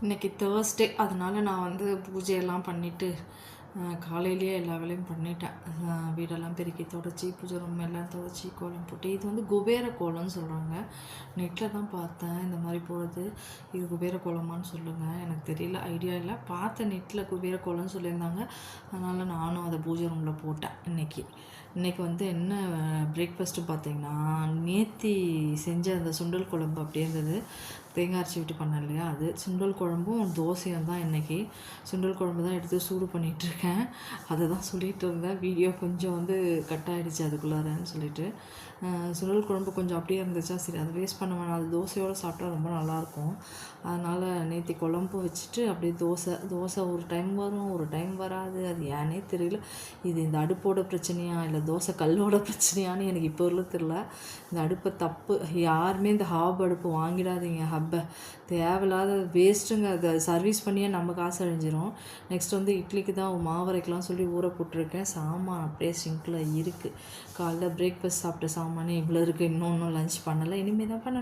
இன்றைக்கி தேர்ஸ்டே, அதனால் நான் வந்து பூஜையெல்லாம் பண்ணிவிட்டு காலையிலேயே எல்லா வேலையும் பண்ணிட்டேன். வீடெல்லாம் பெருக்கி தொடச்சி, பூஜை ரூம் எல்லாம் துடைச்சி, கோலம் போட்டு. இது வந்து குபேர கோலம்னு சொல்கிறாங்க. நெட்டில் தான் பார்த்தேன் இந்த மாதிரி போகிறது. இது குபேர கோலமான்னு சொல்லுங்கள், எனக்கு தெரியல, ஐடியா இல்லை. பார்த்தேன் நெட்டில் குபேர கோலம்னு சொல்லியிருந்தாங்க. அதனால் நானும் அதை பூஜை ரூமில் போட்டேன். இன்றைக்கி வந்து என்ன பிரேக்ஃபாஸ்ட்டு பார்த்திங்கன்னா, நேத்தி செஞ்ச அந்த சுண்டல் குழம்பு அப்படியே இருந்தது. தேங்காய் அரைச்சி விட்டு பண்ணேன் இல்லையா, அது சுண்டல் குழம்பும் தோசையும் தான் இன்றைக்கி. சுண்டல் குழம்பு தான் எடுத்து சூடு பண்ணிகிட்ருக்கேன். அதை தான் சொல்லிகிட்டு இருந்தேன். வீடியோ கொஞ்சம் வந்து கட் ஆகிடுச்சு அதுக்குள்ளாரன்னு சொல்லிட்டு. சுண்டல் குழம்பு கொஞ்சம் அப்படியே இருந்துச்சா, சரி அதை வேஸ்ட் பண்ண வேணாம், அது தோசையோடு சாப்பிட்டா ரொம்ப நல்லாயிருக்கும். அதனால் நேற்று குழம்பு வச்சுட்டு அப்படியே தோசை ஒரு டைம் வரும், ஒரு டைம் வராது. அது ஏன்னே தெரியல. இது இந்த அடுப்போட பிரச்சனையா இல்லை தோசை கல்லோட பிரச்சனையான்னு எனக்கு இப்போ வரலும் தெரியல. இந்த அடுப்பை தப்பு. யாருமே இந்த ஹாப் அடுப்பு வாங்கிடாதீங்க. ஹப்பை தேவையில்லாத வேஸ்ட்டுங்க. அதை சர்வீஸ் பண்ணியே நம்ம காசு அழிஞ்சிரும். நெக்ஸ்ட் வந்து இட்லிக்கு தான் மாவரைக்கெலாம் சொல்லி ஊற போட்டிருக்கேன். சாமான் அப்படியே சிங்கில் இருக்குது. காலைல பிரேக்ஃபாஸ்ட் சாப்பிட்ட சாமானே இவ்வளோ இருக்குது. இன்னும் லஞ்ச் பண்ணலை, இனிமேல் தான் பண்ண